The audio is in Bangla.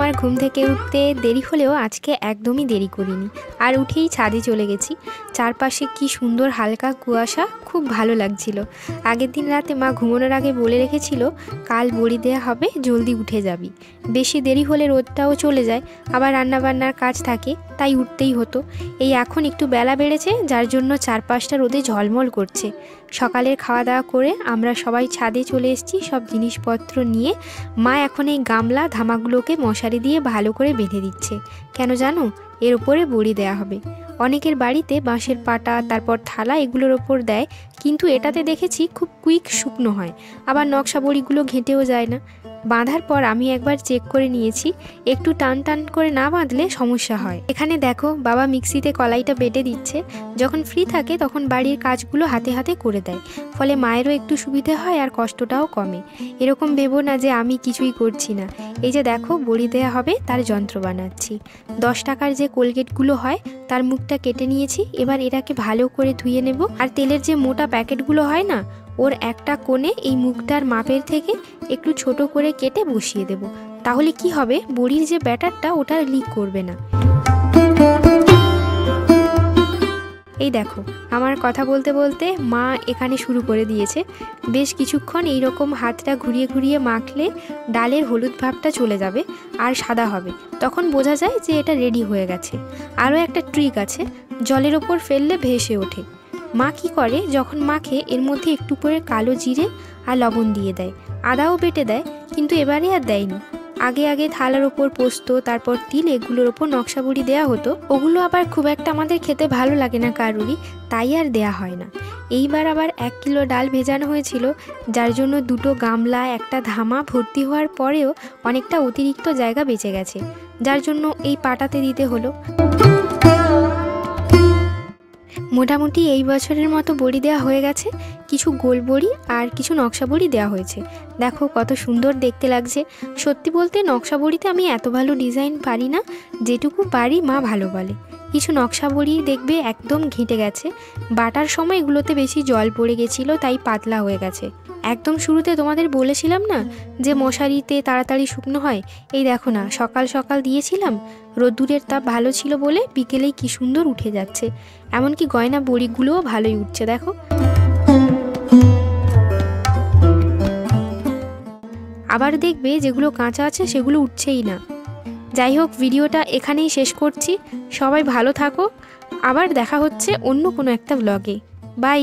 আমার ঘুম থেকে উঠতে দেরি হলেও আজকে একদমই দেরি করিনি, আর উঠেই ছাদে চলে গেছি। চারপাশে কি সুন্দর হালকা কুয়াশা, খুব ভালো লাগছিল। আগের দিন রাতে মা ঘুমানোর আগে বলে রেখেছিল, কাল বড়ি দেয়া হবে, জলদি উঠে যাবি। বেশি দেরি হলে রোদটাও চলে যায়, আবার রান্নাবান্নার কাজ থাকে, তাই উঠতেই হতো। এই এখন একটু বেলা বেড়েছে, যার জন্য চারপাশটা রোদে ঝলমল করছে। সকালের খাওয়া দাওয়া করে আমরা সবাই ছাদে চলে এসেছি সব জিনিসপত্র নিয়ে। মা এখন এই গামলা ধামাগুলোকে মশারি দিয়ে ভালো করে বেঁধে দিচ্ছে। কেন জানো? এর ওপরে বড়ি দেয়া হবে। অনেকের বাড়িতে বাঁশের পাটা, তারপর থালা এগুলোর ওপর দেয়, কিন্তু এটাতে দেখেছি খুব কুইক শুকনো হয়, আবার নকশা বড়িগুলো ঘেঁটেও যায় না। বাঁধার পর আমি একবার চেক করে নিয়েছি, একটু টান টান করে না বাঁধলে সমস্যা হয়। এখানে দেখো বাবা মিক্সিতে কলাইটা বেটে দিচ্ছে। যখন ফ্রি থাকে তখন বাড়ির কাজগুলো হাতে হাতে করে দেয়, ফলে মায়েরও একটু সুবিধে হয় আর কষ্টটাও কমে। এরকম ভেবো না যে আমি কিছুই করছি না। এই যে দেখো বড়ি দেয়া হবে তার যন্ত্র বানাচ্ছি। 10 টাকার যে কোলগেটগুলো হয় তার মুখটা কেটে নিয়েছি। এবার এটাকে ভালো করে ধুয়ে নেব। আর তেলের যে মোটা প্যাকেটগুলো হয় না, ওর একটা কোণে এই মুখটার মাপের থেকে একটু ছোট করে কেটে বসিয়ে দেব। তাহলে কি হবে, বড়ির যে ব্যাটারটা ওটা লিক করবে না। এই দেখো আমার কথা বলতে বলতে মা এখানে শুরু করে দিয়েছে। বেশ কিছুক্ষণ এইরকম হাতটা ঘুরিয়ে ঘুরিয়ে মাখলে ডালের হলুদ ভাবটা চলে যাবে আর সাদা হবে, তখন বোঝা যায় যে এটা রেডি হয়ে গেছে। আরও একটা ট্রিক আছে, জলের ওপর ফেললে ভেসে ওঠে। মা কী করে, যখন মাখে এর মধ্যে একটু করে কালো জিরে আর লবণ দিয়ে দেয়, আদাও বেটে দেয়, কিন্তু এবারে আর দেয়নি। আগে থালার ওপর পোস্ত, তারপর তিল, এগুলোর ওপর নকশা বড়ি দেওয়া হতো। ওগুলো আবার খুব একটা আমাদের খেতে ভালো লাগে না কারুরই, তাই আর দেয়া হয় না। এইবার আবার 1 কিলো ডাল ভেজানো হয়েছিল, যার জন্য 2টো গামলা, একটা ধামা ভর্তি হওয়ার পরেও অনেকটা অতিরিক্ত জায়গা বেঁচে গেছে, যার জন্য এই পাটাতে দিতে হলো। মোটামুটি এই বছরের মতো বড়ি দেওয়া হয়ে গেছে। কিছু গোল বড়ি আর কিছু নকশা বড়ি দেওয়া হয়েছে। দেখো কত সুন্দর দেখতে লাগছে। সত্যি বলতে নকশা বড়িতে আমি এত ভালো ডিজাইন পারি না, যেটুকু পারি মা ভালো বলে। কিছু নকশা বড়ি দেখবে একদম ঘেঁটে গেছে, বাটার সময় এগুলোতে বেশি জল পড়ে গেছিলো, তাই পাতলা হয়ে গেছে। একদম শুরুতে তোমাদের বলেছিলাম না যে মশারিতে তাড়াতাড়ি শুকনো হয়, এই দেখো না, সকাল সকাল দিয়েছিলাম, রোদ্দুরের তাপ ভালো ছিল বলে বিকেলেই কি সুন্দর উঠে যাচ্ছে। এমনকি গয়না বড়িগুলোও ভালোই উঠছে দেখো। আবার দেখবে যেগুলো কাঁচা আছে সেগুলো উঠছেই না। যাই হোক, ভিডিওটা এখানেই শেষ করছি। সবাই ভালো থাকো, আবার দেখা হচ্ছে অন্য কোনো একটা ব্লগে। বাই।